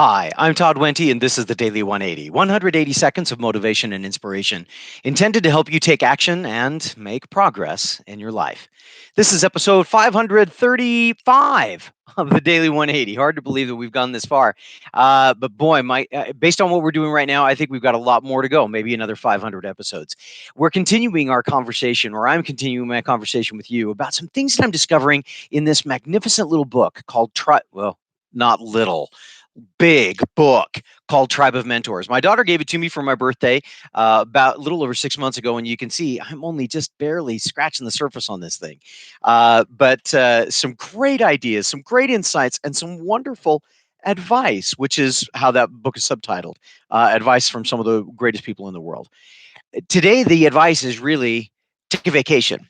Hi, I'm Todd Wente, and this is the Daily 180 180 seconds of motivation and inspiration intended to help you take action and make progress in your life. This is episode 535 of the Daily 180. Hard to believe that we've gone this far. But boy, based on what we're doing right now, I think we've got a lot more to go, maybe another 500 episodes. We're continuing our conversation, or I'm continuing my conversation with you about some things that I'm discovering in this magnificent little book called well, not little big book called Tribe of Mentors. My daughter gave it to me for my birthday about a little over 6 months ago, and you can see I'm only just barely scratching the surface on this thing. But some great ideas, some great insights, and some wonderful advice, which is how that book is subtitled. Advice from some of the greatest people in the world. Today, the advice is really take a vacation.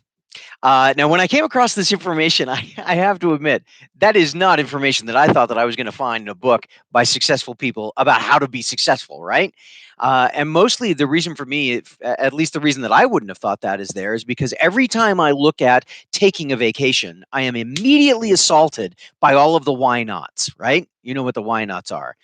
Now, when I came across this information, I have to admit that is not information that I thought that I was going to find in a book by successful people about how to be successful, right? And mostly the reason for me, at least the reason that I wouldn't have thought that is there, is because every time I look at taking a vacation, I am immediately assaulted by all of the why nots, right? You know what the why nots are.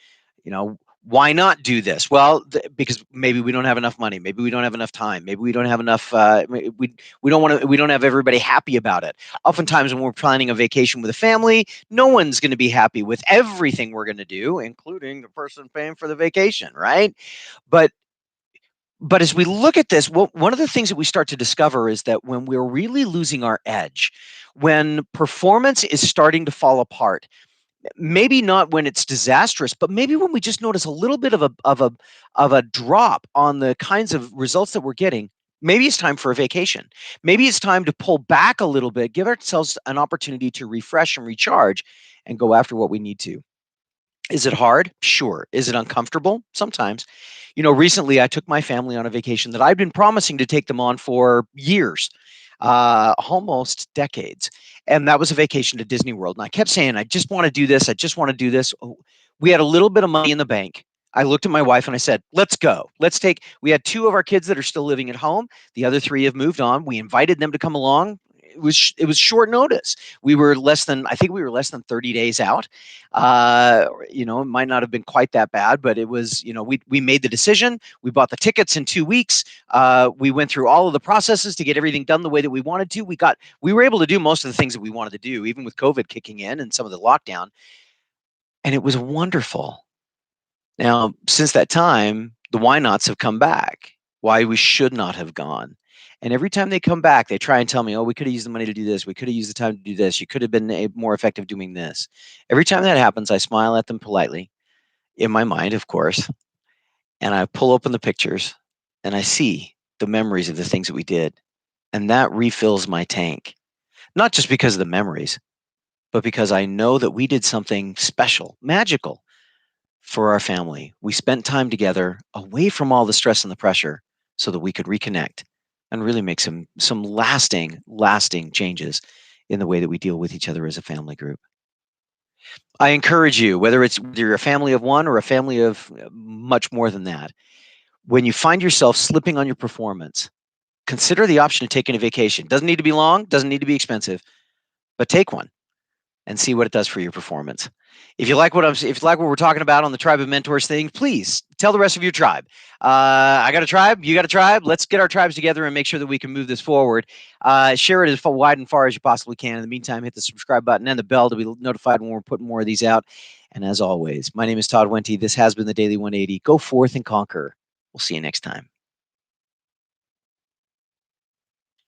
You know, why not do this? Well, because maybe we don't have enough money, maybe we don't have enough time, maybe we don't have enough. We don't have everybody happy about it. Oftentimes, when we're planning a vacation with a family, no one's going to be happy with everything we're going to do, including the person paying for the vacation, right? But but as we look at this, one of the things that we start to discover is that when we're really losing our edge, when performance is starting to fall apart, maybe not when it's disastrous, but maybe when we just notice a little bit of a drop on the kinds of results that we're getting, maybe it's time for a vacation. Maybe it's time to pull back a little bit, give ourselves an opportunity to refresh and recharge and go after what we need to. Is it hard? Sure. Is it uncomfortable? Sometimes. Recently I took my family on a vacation that I've been promising to take them on for years, almost decades. And that was a vacation to Disney World. And I kept saying, I just want to do this. I just want to do this. Oh, we had a little bit of money in the bank. I looked at my wife and I said, let's go. We had two of our kids that are still living at home. The other three have moved on. We invited them to come along. It was short notice. I think we were less than 30 days out. It might not have been quite that bad, but it was, we made the decision. We bought the tickets in 2 weeks. We went through all of the processes to get everything done the way that we wanted to. We were able to do most of the things that we wanted to do, even with COVID kicking in and some of the lockdown. And it was wonderful. Now, since that time, the why nots have come back, why we should not have gone. And every time they come back, they try and tell me, oh, we could have used the money to do this. We could have used the time to do this. You could have been more effective doing this. Every time that happens, I smile at them politely, in my mind, of course, and I pull open the pictures and I see the memories of the things that we did. And that refills my tank, not just because of the memories, but because I know that we did something special, magical for our family. We spent time together away from all the stress and the pressure so that we could reconnect and really make some lasting changes in the way that we deal with each other as a family group. I encourage you, whether you're a family of one or a family of much more than that, when you find yourself slipping on your performance, consider the option of taking a vacation. Doesn't need to be long, doesn't need to be expensive, but take one and see what it does for your performance. If you like what we're talking about on the Tribe of Mentors thing, please tell the rest of your tribe. I got a tribe, you got a tribe. Let's get our tribes together and make sure that we can move this forward. Share it as wide and far as you possibly can. In the meantime, hit the subscribe button and the bell to be notified when we're putting more of these out. And as always, my name is Todd Wente. This has been the Daily 180. Go forth and conquer. We'll see you next time.